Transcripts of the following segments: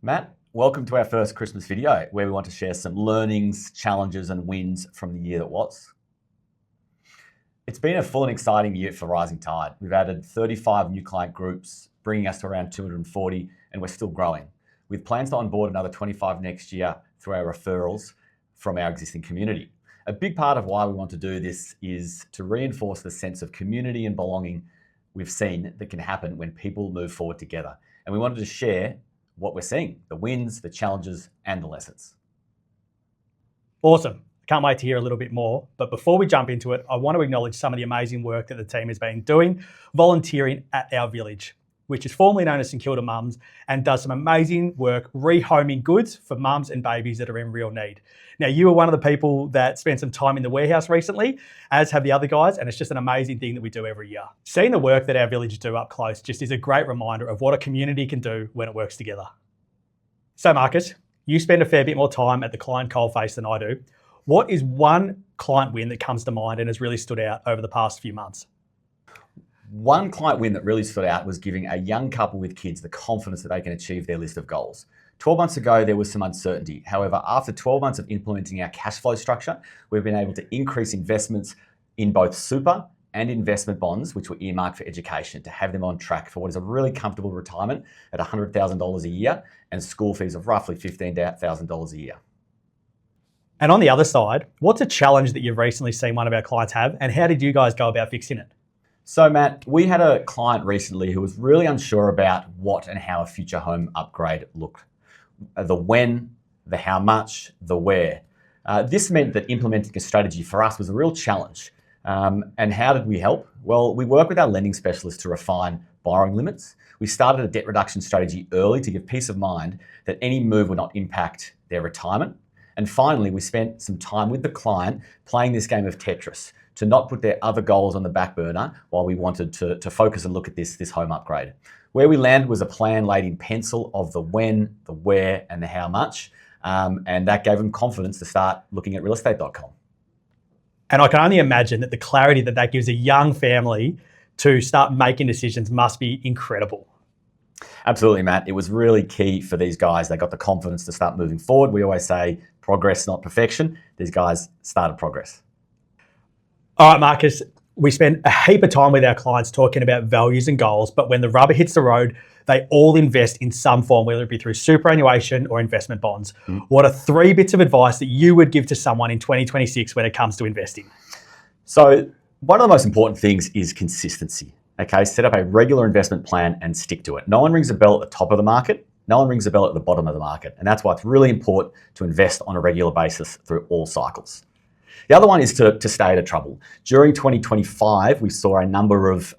Matt, welcome to our first Christmas video where we want to share some learnings, challenges and wins from the year that was. It's been a full and exciting year for Rising Tide. We've added 35 new client groups, bringing us to around 240, and we're still growing, with plans to onboard another 25 next year through our referrals from our existing community. A big part of why we want to do this is to reinforce the sense of community and belonging we've seen that can happen when people move forward together. And we wanted to share what we're seeing, the wins, the challenges, and the lessons. Awesome. Can't wait to hear a little bit more. But before we jump into it, I want to acknowledge some of the amazing work that the team has been doing, volunteering at our village, which is formerly known as St Kilda Mums, and does some amazing work rehoming goods for mums and babies that are in real need. Now, you are one of the people that spent some time in the warehouse recently, as have the other guys, and it's just an amazing thing that we do every year. Seeing the work that our village do up close just is a great reminder of what a community can do when it works together. So Marcus, you spend a fair bit more time at the client coalface than I do. What is one client win that comes to mind and has really stood out over the past few months? One client win that really stood out was giving a young couple with kids the confidence that they can achieve their list of goals. 12 months ago, there was some uncertainty. However, after 12 months of implementing our cash flow structure, we've been able to increase investments in both super and investment bonds, which were earmarked for education, to have them on track for what is a really comfortable retirement at $100,000 a year and school fees of roughly $15,000 a year. And on the other side, what's a challenge that you've recently seen one of our clients have, and how did you guys go about fixing it? So Matt, we had a client recently who was really unsure about what and how a future home upgrade looked. The when, the how much, the where. This meant that implementing a strategy for us was a real challenge. And how did we help? Well, we work with our lending specialists to refine borrowing limits. We started a debt reduction strategy early to give peace of mind that any move would not impact their retirement. And finally, we spent some time with the client playing this game of Tetris to not put their other goals on the back burner while we wanted to focus and look at this home upgrade. Where we landed was a plan laid in pencil of the when, the where, and the how much. And that gave them confidence to start looking at realestate.com. And I can only imagine that the clarity that that gives a young family to start making decisions must be incredible. Absolutely, Matt. It was really key for these guys. They got the confidence to start moving forward. We always say progress, not perfection. These guys started progress. All right, Marcus, we spend a heap of time with our clients talking about values and goals, but when the rubber hits the road, they all invest in some form, whether it be through superannuation or investment bonds. What are 3 bits of advice that you would give to someone in 2026 when it comes to investing? So one of the most important things is consistency. Okay, set up a regular investment plan and stick to it. No one rings a bell at the top of the market. No one rings a bell at the bottom of the market. And that's why it's really important to invest on a regular basis through all cycles. The other one is to stay out of trouble. During 2025, we saw a number of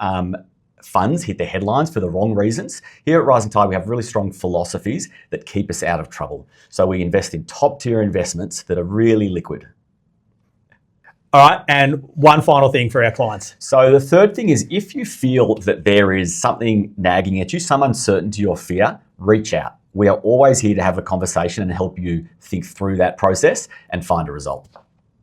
funds hit the headlines for the wrong reasons. Here at Rising Tide, we have really strong philosophies that keep us out of trouble. So we invest in top tier investments that are really liquid. All right, and one final thing for our clients. So the third thing is, if you feel that there is something nagging at you, some uncertainty or fear, reach out. We are always here to have a conversation and help you think through that process and find a result.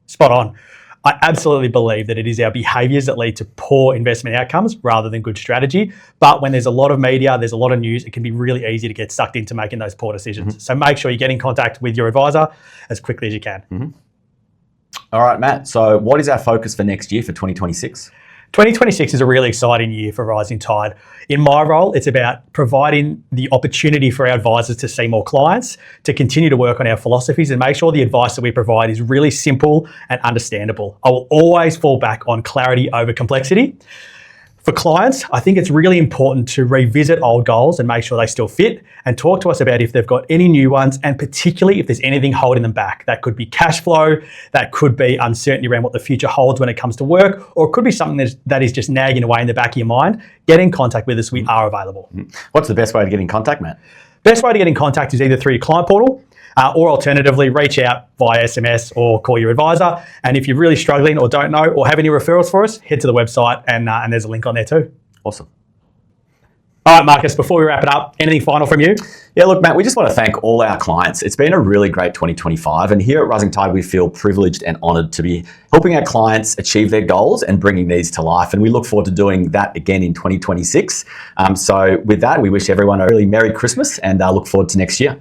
Spot on. I absolutely believe that it is our behaviours that lead to poor investment outcomes rather than good strategy. But when there's a lot of media, there's a lot of news, it can be really easy to get sucked into making those poor decisions. So make sure you get in contact with your advisor as quickly as you can. All right, Matt. So what is our focus for next year, for 2026? 2026 is a really exciting year for Rising Tide. In my role, it's about providing the opportunity for our advisors to see more clients, to continue to work on our philosophies and make sure the advice that we provide is really simple and understandable. I will always fall back on clarity over complexity. For clients, I think it's really important to revisit old goals and make sure they still fit, and talk to us about if they've got any new ones, and particularly if there's anything holding them back. That could be cash flow, that could be uncertainty around what the future holds when it comes to work, or it could be something that is just nagging away in the back of your mind. Get in contact with us, we are available. What's the best way to get in contact, Matt? Best way to get in contact is either through your client portal, or alternatively, reach out via SMS or call your advisor. And if you're really struggling or don't know or have any referrals for us, head to the website and there's a link on there too. Awesome. All right, Marcus, before we wrap it up, anything final from you? Yeah, look, Matt, we just want to thank all our clients. It's been a really great 2025. And here at Rising Tide, we feel privileged and honoured to be helping our clients achieve their goals and bringing these to life. And we look forward to doing that again in 2026. So with that, we wish everyone a really Merry Christmas and look forward to next year.